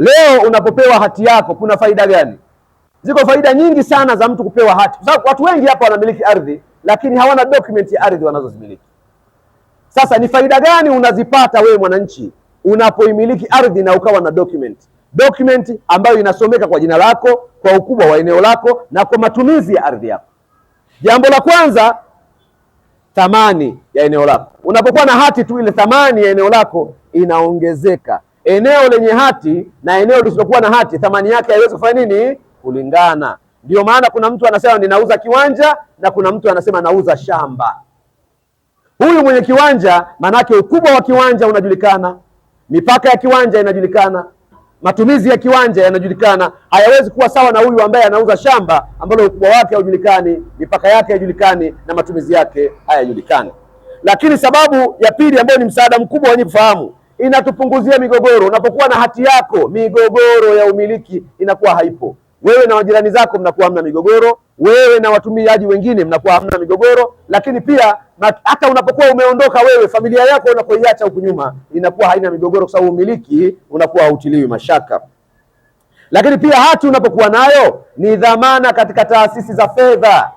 Leo unapopewa hati yako kuna faida gani? Ziko faida nyingi sana za mtu kupewa hati, kwa sababu watu wengi hapa wanamiliki ardhi lakini hawana document ya ardhi wanazozimiliki. Sasa ni faida gani unazipata wewe mwananchi unapoimiliki ardhi na ukawa na document ambayo inasomeka kwa jina lako, kwa ukubwa wa eneo lako na kwa matumizi ya ardhi yako? Jambo la kwanza, thamani ya eneo lako. Unapokuwa na hati tu, ile thamani ya eneo lako inaongezeka. Eneo lenye hati na eneo lisilokuwa na hati, thamani yake haiwezi kufanya nini? Kulingana. Ndio maana kuna mtu anasema ninauza kiwanja na kuna mtu anasema nauza shamba. Huyu mwenye kiwanja, manake ukubwa wa kiwanja unajulikana, mipaka ya kiwanja inajulikana, matumizi ya kiwanja yanajulikana. Hayawezi kuwa sawa na huyu ambaye anauza shamba ambalo ukubwa wake haujulikani, mipaka yake haijulikani na matumizi yake hayajulikani. Lakini sababu ya pili ambayo ni msaada mkubwa wenye kufahamu, inatupunguzia migogoro. Unapokuwa na hati yako, migogoro ya umiliki inakuwa haipo. Wewe na majirani zako mnakuwa hamna migogoro, wewe na watumiaji wengine mnakuwa hamna migogoro. Lakini pia hata unapokuwa umeondoka wewe, familia yako unapoiacha huku nyuma inakuwa haina migogoro, kwa sababu umiliki unakuwa hautiliwi mashaka. Lakini pia hati unapokuwa nayo ni dhamana katika taasisi za fedha.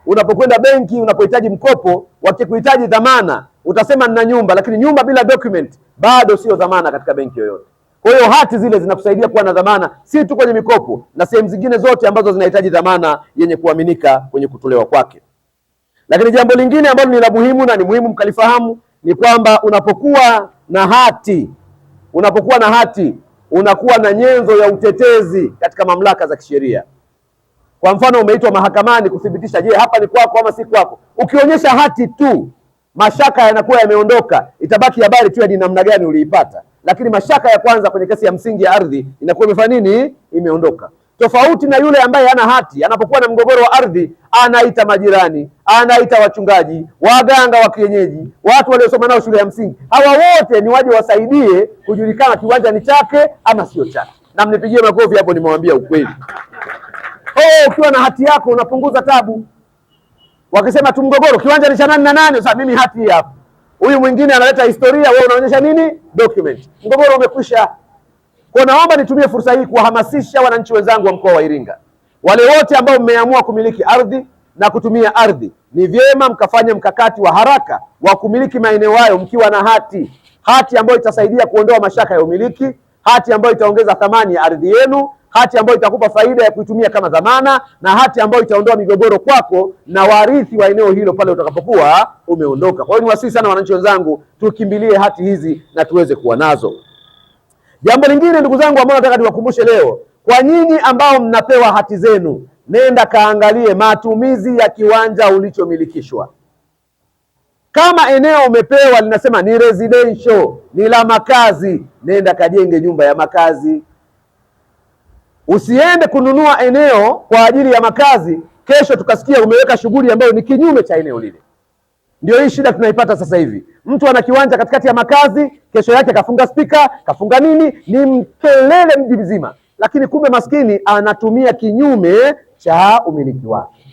Unapokwenda benki, unapohitaji mkopo, wakikuhitaji dhamana, utasema nina nyumba, lakini nyumba bila document bado sio dhamana katika benki yoyote. Kwa hiyo hati zile zinakusaidia kuwa na dhamana, si tu kwenye mikopo na sehemu zingine zote ambazo zinahitaji dhamana yenye kuaminika kwenye kutolewa kwake. Lakini jambo lingine ambalo ni la muhimu na ni muhimu mkalifahamu ni kwamba unapokuwa na hati unakuwa na nyenzo ya utetezi katika mamlaka za kisheria. Kwa mfano, umeitwa mahakamani kuthibitisha, je, hapa ni kwako ama si kwako. Ukionyesha hati tu, mashaka yanakuwa yameondoka, itabaki habari tu ya ni namna gani uliipata, lakini mashaka ya kwanza kwenye kesi ya msingi ya ardhi inakuwa imefanya nini? Imeondoka. Tofauti na yule ambaye hana hati, anapokuwa na mgogoro wa ardhi, anaita majirani, anaita wachungaji, waganga wa kienyeji, watu waliosoma nao shule ya msingi. Hawa wote ni waje wasaidie kujulikana kiwanja ni chake ama sio chake. Na mnipigie makofi hapo, nimewambia ukweli. Ukiwa na hati yako unapunguza tabu. Wakisema tu mgogoro, kiwanja ni cha nani na nani, sasa mimi hati hii hapa. Huyu mwingine analeta historia, wewe unaonyesha nini? Document. Mgogoro umekwisha. Kwa naomba nitumie fursa hii kuwahamasisha wananchi wenzangu wa mkoa wa Iringa, wale wote ambao mmeamua kumiliki ardhi na kutumia ardhi, ni vyema mkafanya mkakati wa haraka wa kumiliki maeneo hayo mkiwa na hati ambayo itasaidia kuondoa mashaka ya umiliki, hati ambayo itaongeza thamani ya ardhi yenu, hati ambayo itakupa faida ya kuitumia kama dhamana, na hati ambayo itaondoa migogoro kwako na warithi wa eneo hilo pale utakapokuwa umeondoka. Kwa hiyo niwasihi sana wananchi wenzangu, tukimbilie hati hizi na tuweze kuwa nazo. Jambo lingine ndugu zangu ambao nataka niwakumbushe leo, kwa nyinyi ambao mnapewa hati zenu, nenda kaangalie matumizi ya kiwanja ulichomilikishwa. Kama eneo umepewa linasema ni residential, ni la makazi, nenda kajenge nyumba ya makazi. Usiende kununua eneo kwa ajili ya makazi, kesho tukasikia umeweka shughuli ambayo ni kinyume cha eneo lile. Ndio hii shida tunaipata sasa hivi. Mtu ana kiwanja katikati ya makazi, kesho yake kafunga spika, kafunga nini, ni mkelele mji mzima, lakini kumbe maskini anatumia kinyume cha umiliki wake.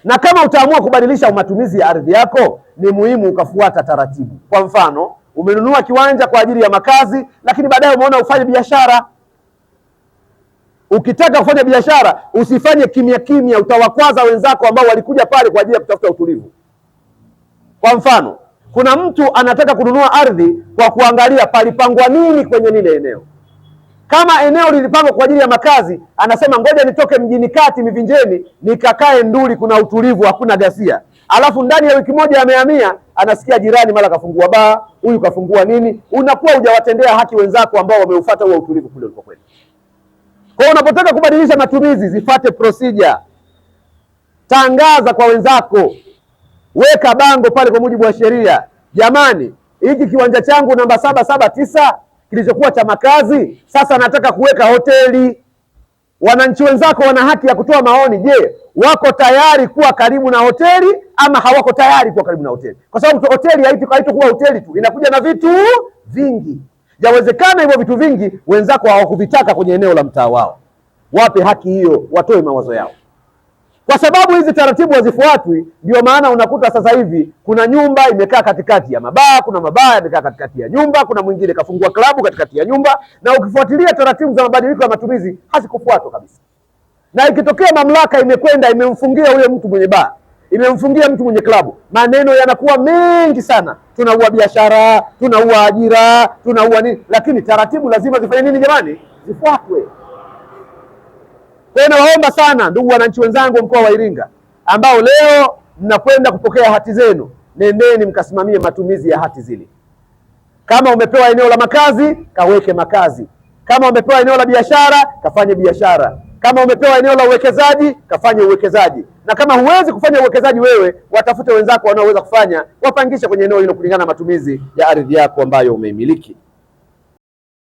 Na kama utaamua kubadilisha matumizi ya ardhi yako, ni muhimu ukafuata taratibu. Kwa mfano, umenunua kiwanja kwa ajili ya makazi, lakini baadaye umeona ufanye biashara. Ukitaka kufanya biashara, usifanye kimya kimya, utawakwaza wenzako ambao walikuja pale kwa ajili ya kutafuta utulivu. Kwa mfano, kuna mtu anataka kununua ardhi kwa kuangalia palipangwa nini kwenye lile eneo. Kama eneo lilipangwa kwa ajili ya makazi, anasema ngoja nitoke mjini kati Mivinjeni nikakae Nduli, kuna utulivu, hakuna ghasia. Alafu ndani ya wiki moja amehamia, anasikia jirani mara kafungua baa, huyu kafungua nini. Unakuwa hujawatendea haki wenzako ambao wameufuata huo utulivu kule ulipokwenda. Kwa hiyo unapotaka kubadilisha matumizi, zifate procedure. Tangaza kwa wenzako, weka bango pale kwa mujibu wa sheria. Jamani, hiki kiwanja changu namba 779 kilichokuwa cha makazi, sasa nataka kuweka hoteli. Wananchi wenzako wana haki ya kutoa maoni. Je, wako tayari kuwa karibu na hoteli ama hawako tayari kuwa karibu na hoteli? Kwa sababu hoteli haitakuwa hoteli tu, inakuja na vitu vingi. Yawezekana hivyo vitu vingi wenzako hawakuvitaka kwenye eneo la mtaa wao. Wape haki hiyo, watoe mawazo yao. Kwa sababu hizi taratibu hazifuatwi, ndio maana unakuta sasa hivi kuna nyumba imekaa katikati ya mabaa, kuna mabaa yamekaa katikati ya nyumba, kuna mwingine kafungua klabu katikati ya nyumba, na ukifuatilia taratibu za mabadiliko ya matumizi hazikufuatwa kabisa. Na ikitokea mamlaka imekwenda imemfungia huyo mtu mwenye baa, imemfungia mtu mwenye klabu, maneno yanakuwa mengi sana, tunaua biashara, tunaua ajira, tunaua nini. Lakini taratibu lazima zifanye nini jamani? Zifuatwe. Kwa hiyo nawaomba sana ndugu wananchi wenzangu wa mkoa wa Iringa ambao leo mnakwenda kupokea hati zenu, nendeni mkasimamie matumizi ya hati zile. Kama umepewa eneo la makazi, kaweke makazi. Kama umepewa eneo la biashara, kafanye biashara. Kama umepewa eneo la uwekezaji, kafanye uwekezaji. Na kama huwezi kufanya uwekezaji wewe, watafute wenzako wanaoweza kufanya, wapangisha kwenye eneo hilo kulingana na matumizi ya ardhi yako ambayo umeimiliki.